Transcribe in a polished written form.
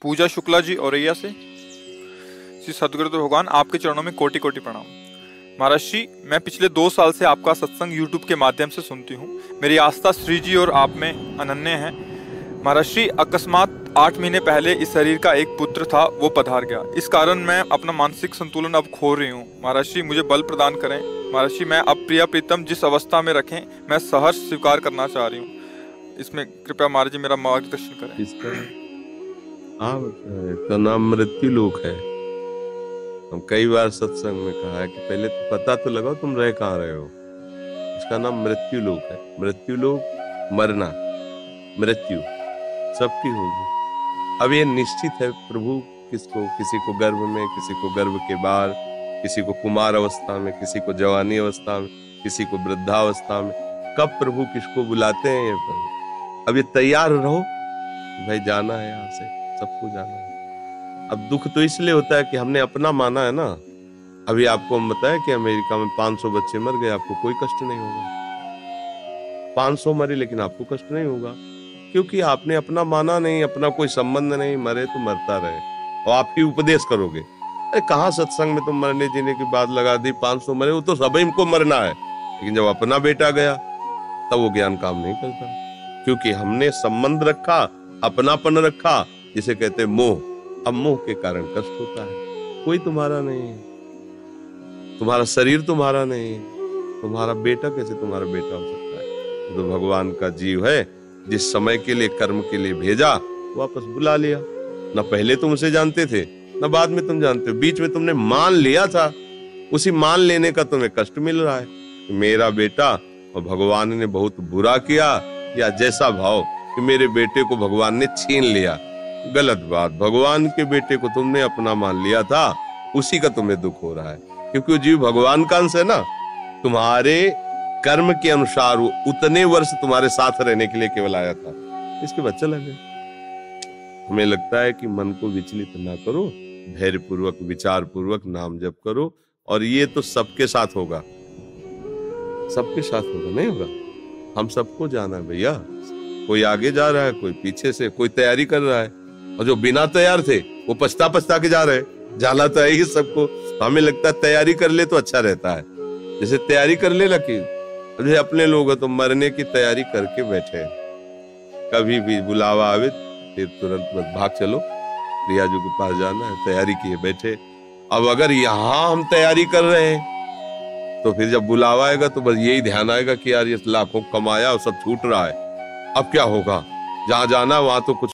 पूजा शुक्ला जी औरैया से। श्री सदगुरुदेव भगवान आपके चरणों में कोटि कोटि प्रणाम। महाराज जी, मैं पिछले 2 साल से आपका सत्संग YouTube के माध्यम से सुनती हूँ। मेरी आस्था श्री जी और आप में अनन्य है। महाराज जी, अकस्मात 8 महीने पहले इस शरीर का एक पुत्र था, वो पधार गया। इस कारण मैं अपना मानसिक संतुलन अब खो रही हूँ। महाराज जी, मुझे बल प्रदान करें। महाराज जी, मैं अब प्रिया प्रीतम जिस अवस्था में रखें, मैं सहर्ष स्वीकार करना चाह रही हूँ। इसमें कृपया महाराज जी मेरा मार्गदर्शन करें। इसका इसका नाम मृत्यु लोक है। हम कई बार सत्संग में कहा है कि पहले तो पता तो लगाओ तुम रह कहाँ रहे हो। इसका नाम मृत्यु लोक है। मृत्यु लोक, मरना, मृत्यु सबकी होगी। अब ये निश्चित है, प्रभु किसको, किसी को गर्भ में, किसी को गर्भ के बाद, किसी को कुमार अवस्था में, किसी को जवानी अवस्था में, किसी को वृद्धावस्था में, कब प्रभु किसको बुलाते हैं ये प्रभु। अब ये तैयार रहो, भाई जाना है यहाँ से, सबको जाना है। अब दुख तो इसलिए होता है कि हमने अपना माना है ना। अभी आपको हम बताया कि अमेरिका में 500 बच्चे मर गए, आपको कोई कष्ट नहीं होगा। 500 मरे लेकिन आपको कष्ट नहीं होगा, क्योंकि आपने अपना माना नहीं, अपना कोई संबंध नहीं। मरे तो मरता रहे, और आप ही उपदेश करोगे। अरे कहाँ सत्संग में तुम मरने जीने की बात लगा दी। 500 मरे, वो तो सभी को मरना है, लेकिन जब अपना बेटा गया तब वो ज्ञान काम नहीं करता, क्योंकि हमने संबंध रखा, अपनापन रखा, जिसे कहते मोह। अब मोह के कारण कष्ट होता है। कोई तुम्हारा नहीं है, तुम्हारा शरीर तुम्हारा नहीं है, तुम्हारा बेटा कैसे तुम्हारा बेटा हो सकता है। तो भगवान का जीव है, जिस समय के लिए कर्म के लिए भेजा, वापस बुला लिया। न पहले तुम उसे जानते थे, न बाद में तुम जानते हो। बीच में तुमने मान लिया था, उसी मान लेने का तुम्हें कष्ट मिल रहा है। मेरा बेटा, और भगवान ने बहुत बुरा किया, या जैसा भाव कि मेरे बेटे को भगवान ने छीन लिया। गलत बात। भगवान के बेटे को तुमने अपना मान लिया था, उसी का तुम्हें दुख हो रहा है, क्योंकि वो जीव भगवान का अंश है ना। तुम्हारे कर्म के अनुसार वो उतने वर्ष तुम्हारे साथ रहने के लिए केवल आया था, इसके बाद चला गया। हमें लगता है कि मन को विचलित ना करो, धैर्य पूर्वक, विचार पूर्वक नाम जप करो। और ये तो सबके साथ होगा, सबके साथ होगा, नहीं होगा। हम सबको जाना है भैया। कोई आगे जा रहा है, कोई पीछे से, कोई तैयारी कर रहा है, और जो बिना तैयार थे वो पछता पछता के जा रहे। जाना तो है ही सबको। हमें लगता है तैयारी कर ले तो अच्छा रहता है। जैसे तैयारी कर ले लकी, जैसे अपने लोग तो मरने की तैयारी करके बैठे, कभी भी बुलावा आवे फिर तुरंत भाग चलो, प्रिया जी के पास जाना है, तैयारी किए बैठे। अब अगर यहाँ हम तैयारी कर रहे हैं, तो फिर जब बुलावा आएगा तो बस यही ध्यान आएगा कि यार ये लाखों कमाया और सब छूट रहा है, अब क्या होगा। जहां जाना वहां तो कुछ